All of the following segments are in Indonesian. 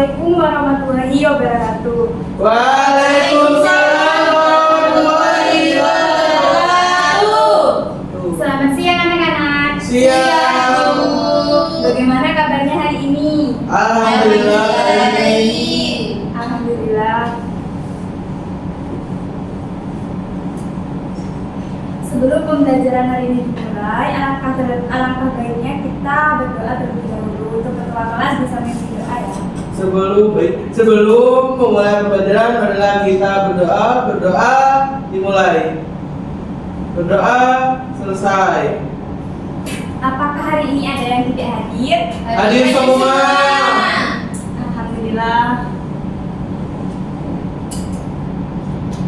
Assalamualaikum warahmatullahi wabarakatuh. Waalaikumsalam warahmatullahi wabarakatuh. Selamat siang anak-anak. Siang. Bagaimana kabarnya hari ini? Alhamdulillah. Alhamdulillah. Sebelum pembelajaran hari ini dimulai, alangkah baiknya kita berdoa terlebih dahulu. Untuk ketua kelas bisa memimpin doa ya. Sebelum memulai pembelajaran, marilah kita berdoa dimulai. Berdoa selesai. Apakah hari ini ada yang tidak hadir? Hadir semua. Alhamdulillah.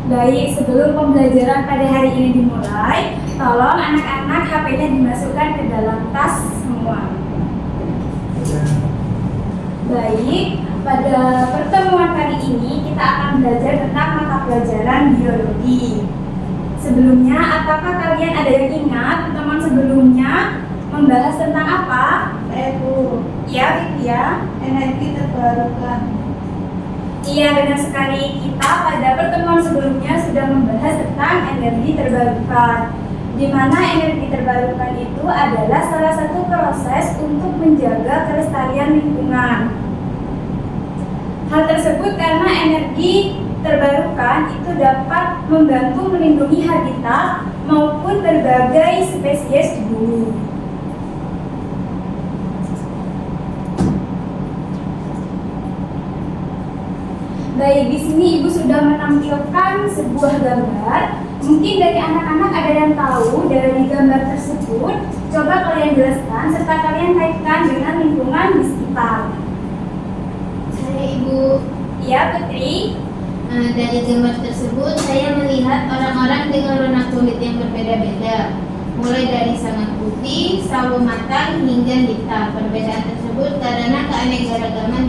Baik, sebelum pembelajaran pada hari ini dimulai, tolong anak-anak HP-nya dimasukkan ke dalam tas semua. Baik, pada pertemuan kali ini kita akan belajar tentang mata pelajaran biologi. Sebelumnya, apakah kalian ada yang ingat pertemuan sebelumnya membahas tentang apa? Ya, Energi terbarukan. Iya, benar sekali. Kita pada pertemuan sebelumnya sudah membahas tentang energi terbarukan, di mana energi terbarukan itu adalah salah satu proses untuk menjaga kelestarian lingkungan. Hal tersebut karena energi terbarukan itu dapat membantu melindungi habitat maupun berbagai spesies di bumi. Baik, di sini Ibu sudah menampilkan sebuah gambar. Mungkin dari anak-anak ada yang tahu dari gambar tersebut. Coba kalian jelaskan serta kalian kaitkan dengan lingkungan di sekitar. Saya Ibu. Ya, Putri. Dari gambar tersebut saya melihat orang-orang dengan warna kulit yang berbeda-beda, mulai dari sangat putih, sawo matang hingga hitam. Perbedaan tersebut karena keanekaragaman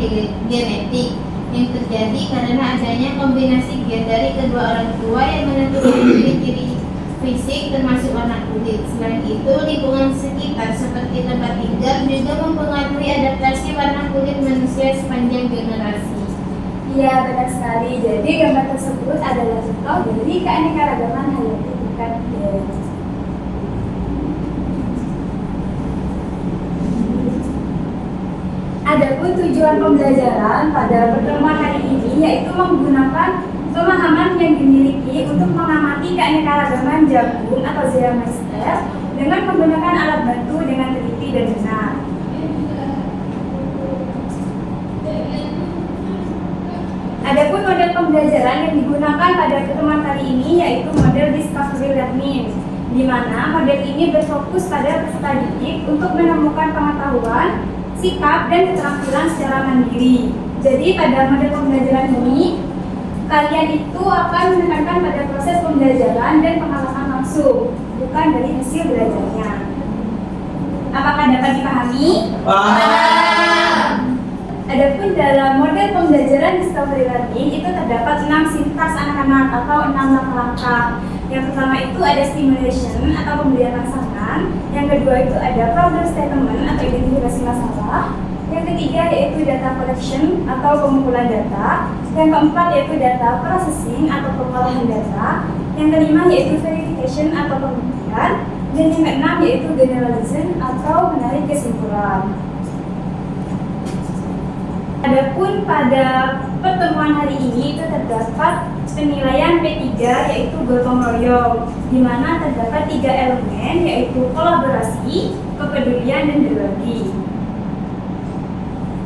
genetik yang terjadi karena adanya kombinasi gen dari kedua orang tua yang menentukan ciri-ciri fisik termasuk warna kulit. Selain itu, lingkungan sekitar seperti tempat tinggal juga mempengaruhi adaptasi warna kulit manusia sepanjang generasi. Iya, benar sekali. Jadi gambar tersebut adalah contoh dari keanekaragaman hayati bukan gen. Adapun tujuan pembelajaran pada pertemuan hari ini yaitu menggunakan pemahaman yang dimiliki untuk mengamati keanekaragaman jagung atau Zeameister dengan menggunakan alat bantu dengan teliti dan benar. Adapun model pembelajaran yang digunakan pada pertemuan kali ini yaitu model discovery learning, di mana model ini berfokus pada peserta didik untuk menemukan pengetahuan, sikap, dan keterampilan secara mandiri. Jadi pada model pembelajaran ini, kalian itu akan menekankan pada proses pembelajaran dan pengalaman langsung, bukan dari hasil belajarnya. Apakah dapat dipahami? Adapun dalam model pembelajaran discovery learning itu terdapat 6 sintaks anak-anak atau 6 langkah-langkah. Yang pertama itu ada stimulation atau pemberian rangsangan. Yang kedua itu ada problem statement atau identifikasi masalah. Yang ketiga yaitu data collection atau pengumpulan data. Yang keempat yaitu data processing atau pengolahan data. Yang kelima yaitu verification atau pembuktian. Dan yang keenam yaitu generalization atau menarik kesimpulan. Adapun pada pertemuan hari ini itu terdapat penilaian P3 yaitu gotong royong, di mana terdapat 3 elemen yaitu kolaborasi, kepedulian, dan berbagi.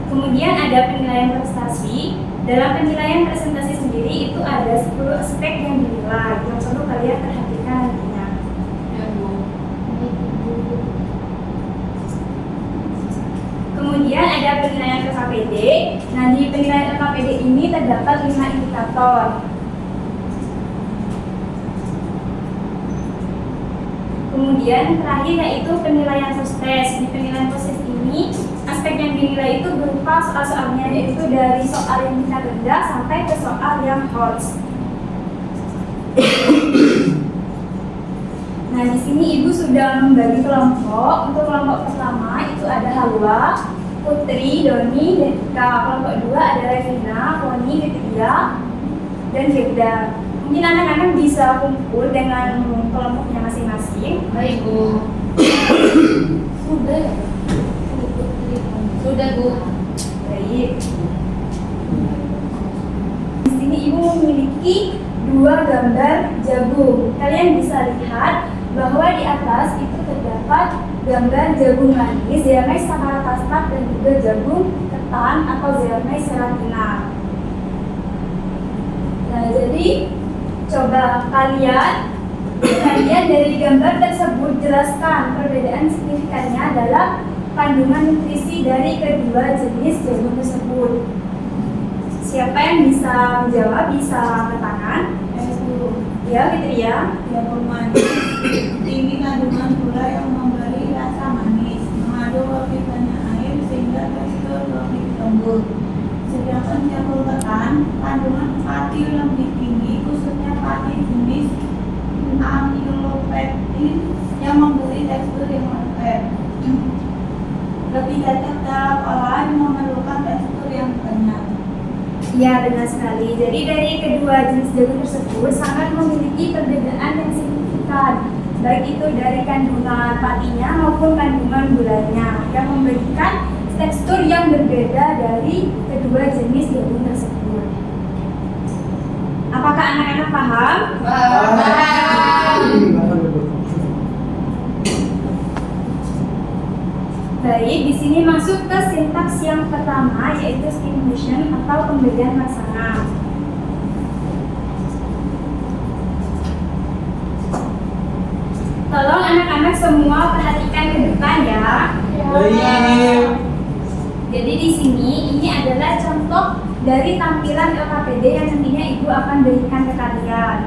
Kemudian ada penilaian prestasi. Dalam penilaian presentasi sendiri itu ada 10 aspek yang dinilai yang perlu kalian perhatikan nantinya. Kemudian ada penilaian LKPD. Nah, di penilaian LKPD ini terdapat 5 indikator. Kemudian terakhir yaitu penilaian post-test. Di penilaian post-test ini, aspek yang dinilai itu berupa soal-soalnya, yaitu dari soal yang tingkat rendah sampai ke soal yang hot. Nah, di sini Ibu sudah membagi kelompok. Untuk kelompok pertama itu ada halwa, Putri, Doni, dan Ika. Kelompok 2 ada Revina, Foni, Fitria, dan Firda. Mungkin anak-anak bisa kumpul dengan kelompoknya masing-masing. Baik, Bu. Sudah ya? Sudah, Bu. Baik. Di sini Ibu memiliki 2 gambar jagung. Kalian bisa lihat bahwa di atas itu terdapat gambar jagung manis, Zeamix samarakastat, dan juga jagung ketan atau Zeamix seratina. Nah, jadi coba kalian dari gambar tersebut jelaskan perbedaan signifikannya dalam kandungan nutrisi dari kedua jenis jagung tersebut. Siapa yang bisa menjawab bisa angkat tangan. Ya, Fitria. Jagung manis tinggi kandungan gula yang memberi rasa manis, mengandung lebih banyak air sehingga tekstur lebih lembut. Sedangkan jagung ketan kandungan pati lebih tinggi, khususnya pati jenis amylopektin yang memberi tekstur yang lembut. Lebih cocok dalam olahan yang memerlukan tekstur yang kenyal. Ya, benar sekali. Jadi dari kedua jenis jagung tersebut sangat memiliki perbedaan yang signifikan, baik itu dari kandungan patinya maupun kandungan gulanya, yang memberikan tekstur yang berbeda dari kedua jenis jagung tersebut. Apakah anak-anak paham? Baik, di sini masuk ke sintaks yang pertama, yaitu stimulation atau pemberian rangsangan. Tolong anak-anak semua perhatikan ke depan ya. Baik. Jadi di sini ini adalah contoh dari tampilan LKPD yang nantinya Ibu akan berikan ke kalian.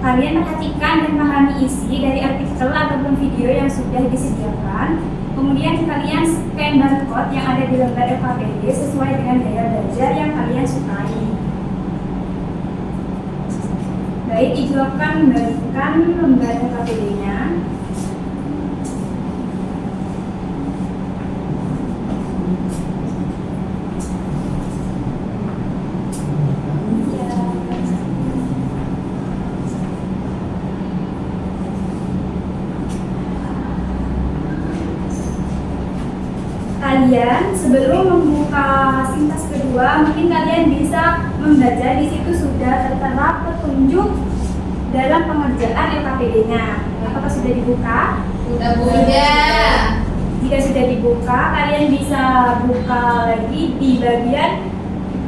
Kalian perhatikan dan pahami isi dari artikel ataupun video yang sudah disediakan. Kemudian kalian scan barcode yang ada di lembar LKPD sesuai dengan gaya belajar yang kalian sukai. Baik, Ibu akan memberikan lembar LKPD-nya. Kalian sebelum membuka sintaks kedua, mungkin kalian bisa membaca di situ sudah tertera petunjuk dalam pengerjaan LKPD-nya. Apakah sudah dibuka? Sudah, Bu. Sudah. Jika sudah dibuka, kalian bisa buka lagi di bagian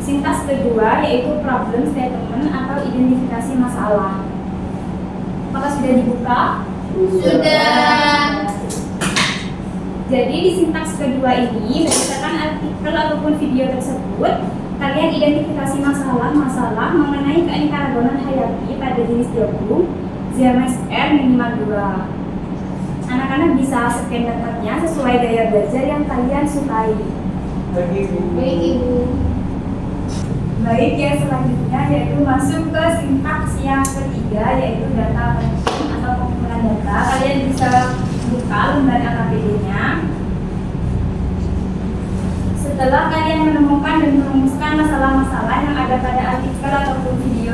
sintaks kedua, yaitu problem statement atau identifikasi masalah. Apakah sudah dibuka? Sudah. Jadi di sintaks kedua ini berdasarkan artikel ataupun video tersebut, kalian identifikasi masalah mengenai keanekaragaman hayati pada jenis jagung Zeamix R minimal 2. Anak-anak bisa scan daftarnya sesuai gaya belajar yang kalian sukai. Baik, Ibu. Baik, Ibu. Baik, yang selanjutnya yaitu masuk ke sintaks yang ketiga, yaitu data collection atau pengumpulan data. Kalian bisa buka lembar LKPD-nya. Setelah kalian menemukan dan merumuskan masalah-masalah yang ada pada artikel ataupun video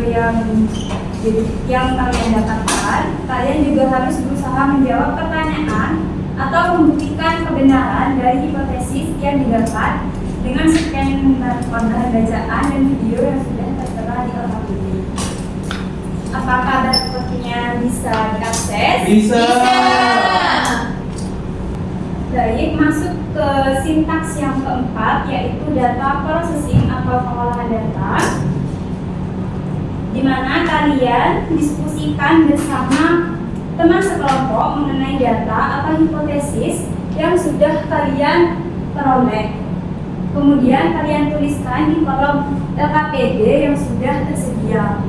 yang kalian dapatkan, kalian juga harus berusaha menjawab pertanyaan atau membuktikan kebenaran dari hipotesis yang didapat dengan scan bahan bacaan dan video yang sudah tertera di LKPD. Apakah barcode-nya bisa diakses? Bisa. Baik, masuk ke sintaks yang keempat, yaitu data processing atau pengolahan data, di mana kalian diskusikan bersama teman sekelompok mengenai data atau hipotesis yang sudah kalian peroleh. Kemudian kalian tuliskan di kolom LKPD yang sudah tersedia.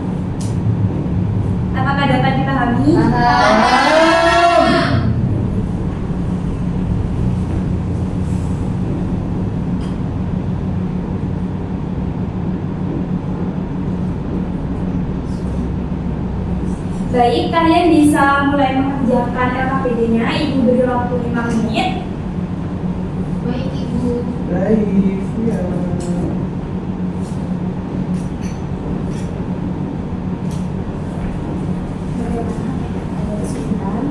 Apakah dapat dipahami? Baik, kalian bisa mulai mengerjakan LKPD-nya. Ibu beri waktu 5 menit. Baik, Ibu. Baik, ya. Ada kesulitan.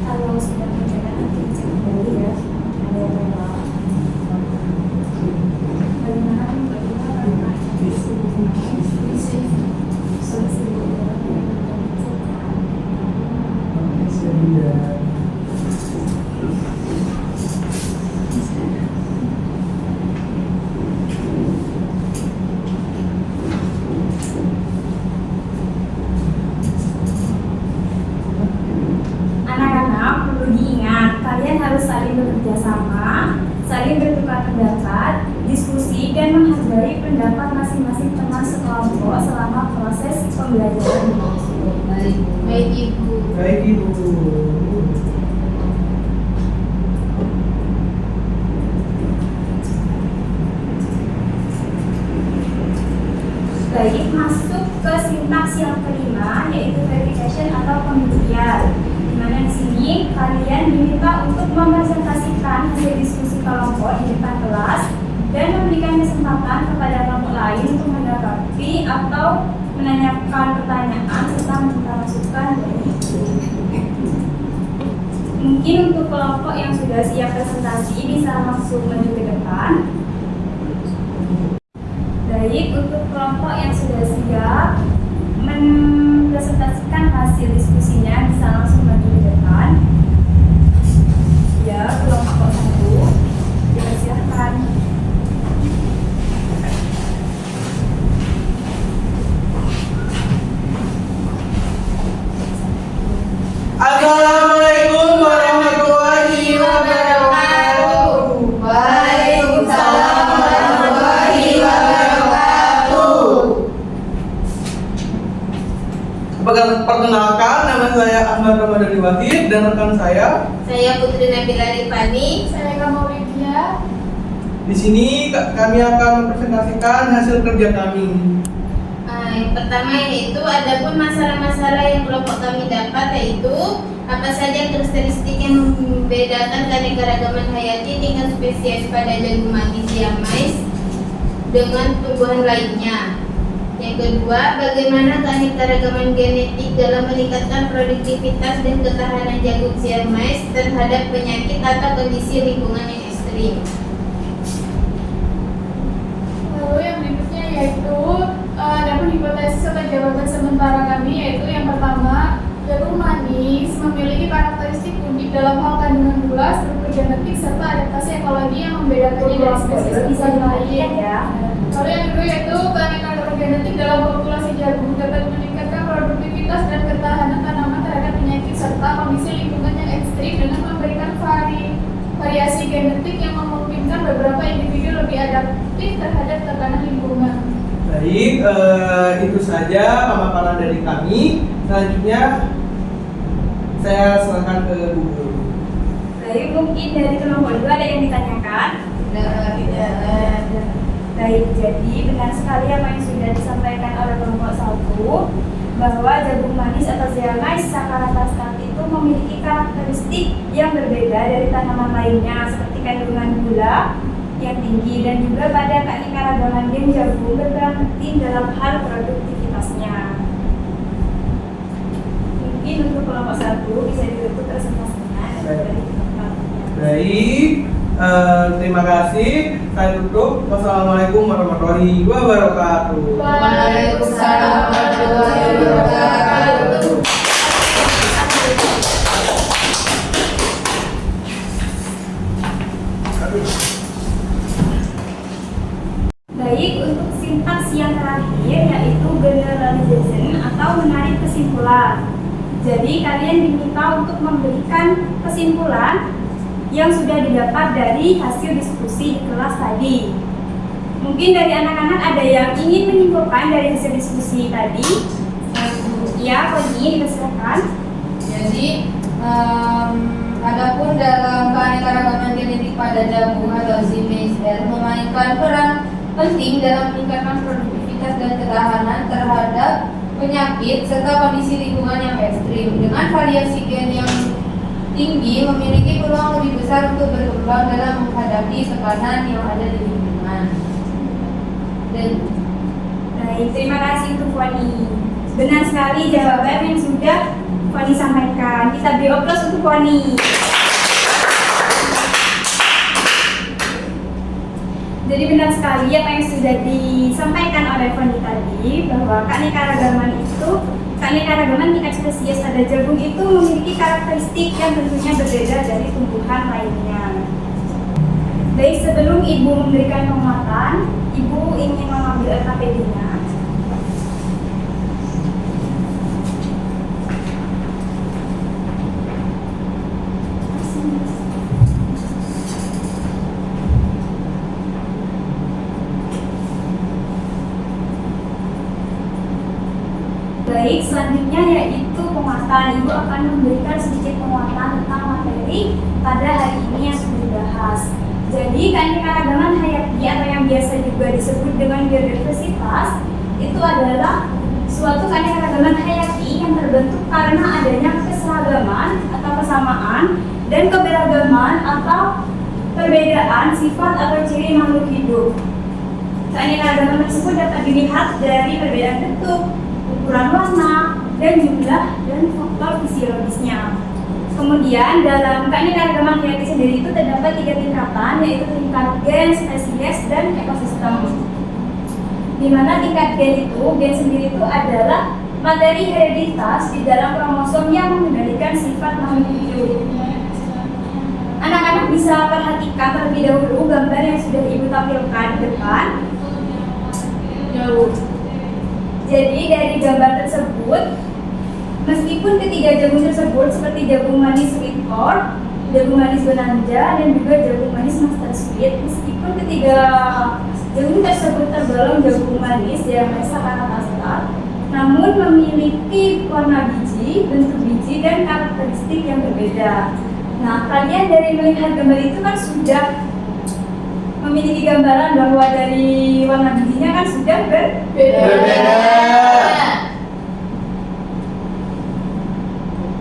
Kalau sudah menjaga nanti bisa kembali ya. Ada yang lewat. Bagaimana Sudah. Anak-anak perlu diingat, kalian harus saling bekerja sama, saling bertukar pendapat, diskusi, dan menghargai pendapat masing-masing teman sekelompok selama proses pembelajaran. Baik, baik Ibu. Baik, Ibu. Baik, masuk ke sintaks yang kelima, yaitu verification atau pembuktian. Di mana di sini kalian diminta untuk mempresentasikan hasil diskusi kelompok di depan kelas dan memberikan kesempatan kepada kelompok lain untuk menanggapi atau menanyakan pertanyaan serta meminta masukan dari itu. Mungkin untuk kelompok yang sudah siap presentasi bisa langsung maju ke depan. Baik, untuk kelompok yang sudah siap mempresentasikan hasil diskusinya bisa langsung maju ke depan. Ya, kelompok 1 dipersilahkan. Assalamualaikum warahmatullahi wabarakatuh. Waalaikumsalam warahmatullahi wabarakatuh. Perkenalkan, nama saya Ahmad Ramadhani Wahid dan rekan saya. Saya Putri Nabila Rifani. Saya Kamu Widya. Di sini kami akan mempresentasikan hasil kerja kami. Yang pertama yaitu adapun masalah-masalah yang kelompok kami dapat yaitu apa saja karakteristik yang membedakan keanekaragaman hayati tingkat spesies pada jagung manis siamais dengan tumbuhan lainnya. Yang kedua, bagaimana keanekaragaman genetik dalam meningkatkan produktivitas dan ketahanan jagung siamais terhadap penyakit atau kondisi lingkungan yang ekstrim. Lalu yang berikutnya yaitu adapun hipotesis atau jawaban sementara kami yaitu yang pertama, jagung manis memiliki karakteristik unik dalam hal kandungan gula, struktur genetik serta adaptasi ekologi yang membedakannya dari spesies lain. Lalu yang kedua yaitu keanekaragaman genetik dalam populasi jagung dapat meningkatkan produktivitas dan ketahanan tanaman terhadap penyakit serta kondisi lingkungan yang ekstrim dengan memberikan variasi genetik yang memungkinkan beberapa individu lebih adaptif terhadap tekanan lingkungan. Baik, itu saja pemaparan dari kami. Selanjutnya saya serahkan ke Bu Guru. Baik, mungkin dari kelompok 2 ada yang ditanyakan? Tidak. Baik, jadi benar sekali apa yang sudah disampaikan oleh kelompok 1 bahwa jagung manis atau siamais Saccharotus itu memiliki karakteristik yang berbeda dari tanaman lainnya seperti kandungan gula yang tinggi dan juga pada keanekaragaman gen jagung berperan penting dalam hal produktivitasnya. Mungkin untuk kelompok 1 bisa ditutup presentasinya dari Baik, terima kasih. Saya tutup. Wassalamualaikum warahmatullahi wabarakatuh. Waalaikumsalam warahmatullahi wabarakatuh. Baik, untuk sintaks yang terakhir yaitu generalization atau menarik kesimpulan. Jadi kalian diminta untuk memberikan kesimpulan yang sudah didapat dari hasil diskusi di kelas tadi. Mungkin dari anak-anak ada yang ingin menyimpulkan dari hasil diskusi tadi. Ya, kalau ingin dipersilakan. Jadi, adapun dalam keanekaragaman genetik pada jagung atau siamais memainkan peran penting dalam meningkatkan produktivitas dan ketahanan terhadap penyakit serta kondisi lingkungan yang ekstrim dengan variasi gen yang tinggi memiliki peluang lebih besar untuk berkembang dalam menghadapi tekanan yang ada di lingkungan. Dan Baik, terima kasih untuk Foni. Benar sekali jawaban yang sudah Foni sampaikan. Kita beri aplaus untuk Foni. Jadi benar sekali apa yang sudah disampaikan oleh Foni tadi, bahwa keanekaragaman tingkat spesies pada jagung itu memiliki karakteristik yang tentunya berbeda dari tumbuhan lainnya. Baik, sebelum Ibu memberikan penguatan, Ibu ingin mengambil LKPD-nya. Baik, selanjutnya yaitu penguatan. Ibu akan memberikan sedikit penguatan tentang materi pada hari ini yang sudah dibahas. Jadi, keanekaragaman hayati atau yang biasa juga disebut dengan biodiversitas itu adalah suatu keanekaragaman hayati yang terbentuk karena adanya keseragaman atau kesamaan dan keberagaman atau perbedaan sifat atau ciri makhluk hidup. Keanekaragaman tersebut dapat dilihat dari perbedaan bentuk, ukuran warna, dan jumlah dan faktor fisiologisnya. Kemudian dalam keanekaragaman hayati sendiri itu terdapat 3 tingkatan, yaitu tingkat gen, spesies, dan ekosistem. Di mana tingkat gen sendiri itu adalah materi hereditas di dalam kromosom yang mengendalikan sifat makhluk hidup. Anak-anak bisa perhatikan terlebih dahulu gambar yang sudah Ibu tampilkan di depan. Jadi dari gambar tersebut, meskipun ketiga jagung tersebut seperti jagung manis sweet corn, jagung manis bonanza, dan juga jagung manis master sweet, meskipun ketiga jagung tersebut tergolong jagung manis yang karakteristik, namun memiliki warna biji, bentuk biji, dan karakteristik yang berbeda. Nah, kalian dari melihat gambar itu kan sudah memiliki gambaran bahwa dari warna bijinya kan sudah berbeda.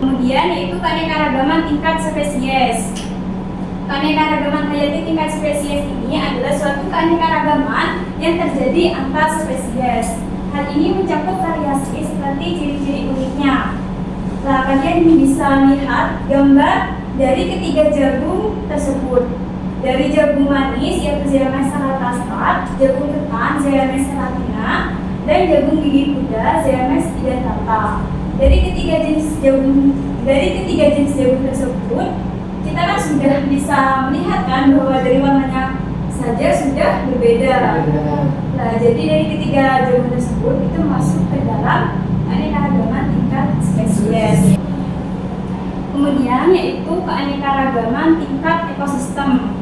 Kemudian yaitu keanekaragaman tingkat spesies. Keanekaragaman hayati tingkat spesies ini adalah suatu keanekaragaman yang terjadi antar spesies. Hal ini mencakup variasi seperti ciri-ciri uniknya. Nah, kalian bisa lihat gambar dari ketiga jagung tersebut. Dari jagung manis yaitu Zea-mays castrat, jagung ketan Zea-mays ceratina, dan jagung gigi kuda Zea-mays edentata. Dari ketiga jenis jagung tersebut, kita kan sudah bisa melihat kan bahwa dari warnanya saja sudah berbeda. Nah, jadi dari ketiga jagung tersebut itu masuk ke dalam keanekaragaman tingkat spesies. Kemudian yaitu keanekaragaman tingkat ekosistem.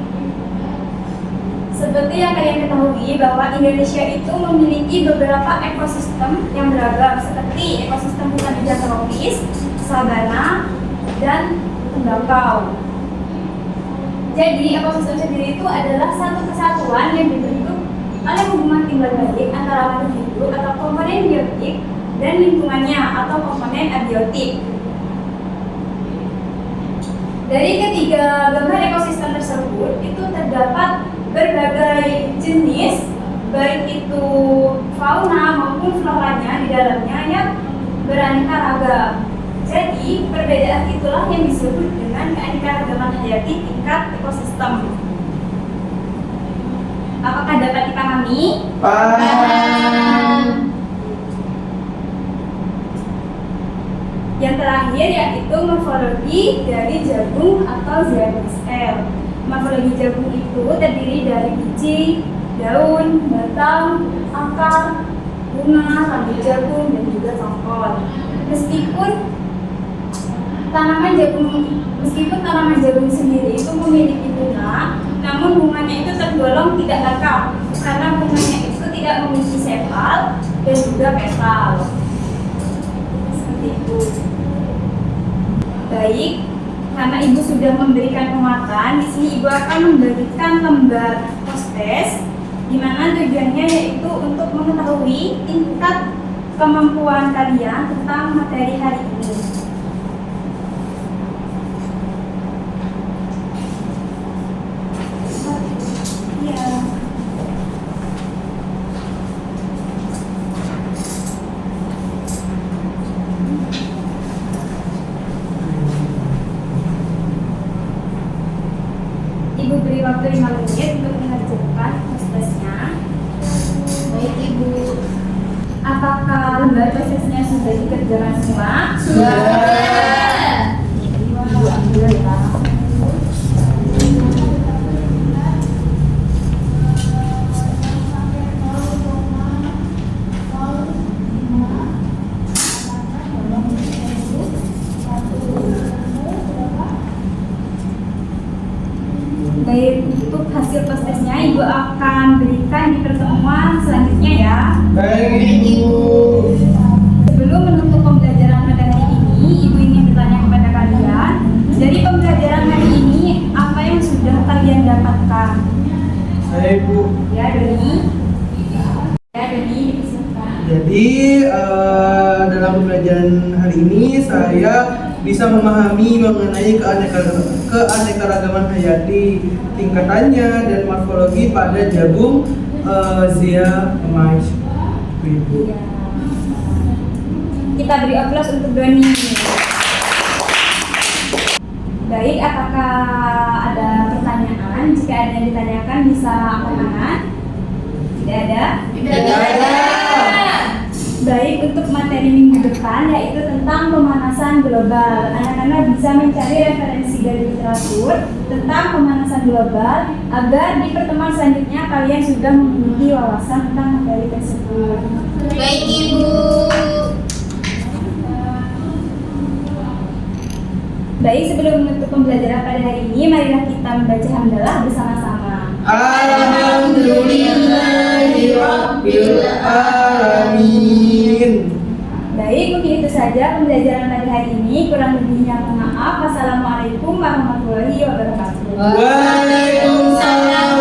Seperti yang kalian ketahui bahwa Indonesia itu memiliki beberapa ekosistem yang beragam seperti ekosistem hutan hijau tropis, sabana, dan tembakau. Jadi ekosistem sendiri itu adalah satu kesatuan yang dibentuk oleh hubungan timbal balik antara makhluk hidup atau komponen biotik dan lingkungannya atau komponen abiotik. Dari ketiga gambar ekosistem tersebut itu terdapat berbagai jenis, baik itu fauna maupun floranya di dalamnya yang beraneka ragam. Jadi perbedaan itulah yang disebut dengan keanekaragaman hayati tingkat ekosistem. Apakah dapat dipahami? Paham. Yang terakhir yaitu morfologi dari jagung atau Zea-mays L. Morfologi jagung itu terdiri dari biji, daun, batang, akar, bunga, rambut jagung, dan juga tongkol. Meskipun tanaman jagung sendiri itu memiliki bunga, namun bunganya itu tergolong tidak lengkap karena bunganya itu tidak memiliki sepal dan juga petal. Seperti itu. Baik. Karena Ibu sudah memberikan penguatan, di sini Ibu akan memberikan lembar post-test, di mana tujuannya yaitu untuk mengetahui tingkat kemampuan kalian tentang materi hari ini. beri waktu 5 menit untuk mengerjakan prosesnya. Baik Ibu. Apakah lembar prosesnya sudah dikerjakan semua? Sudah. Ibu ambil ya. Baik, untuk hasil prosesnya Ibu akan berikan di pertemuan selanjutnya ya. Baik Ibu. Sebelum menutup pembelajaran pada hari ini, Ibu ingin bertanya kepada kalian, dari pembelajaran hari ini, apa yang sudah kalian dapatkan? Saya Ibu. Ya, Doni. Ya, Doni, dipersilakan. Jadi dalam pembelajaran hari ini saya bisa memahami mengenai keanekaragaman hayati, tingkatannya dan morfologi pada jagung Zea mais. Ibu. Ya. Kita beri aplaus untuk Doni. Baik, apakah ada pertanyaan? Jika ada yang ditanyakan bisa angkat tangan. Tidak ada? Tidak ada. Baik, untuk materi minggu depan yaitu tentang pemanasan global. Anak-anak bisa mencari referensi dari literatur tentang pemanasan global agar di pertemuan selanjutnya kalian sudah memiliki wawasan tentang materi tersebut. Baik Ibu. Baik, sebelum menutup pembelajaran pada hari ini, marilah kita membaca hamdalah bersama-sama. Alhamdulillahirabbil alamin. Baik, mungkin itu saja pembelajaran pada hari ini. Kurang lebihnya mohon maaf. Wassalamualaikum warahmatullahi wabarakatuh. Waalaikumsalam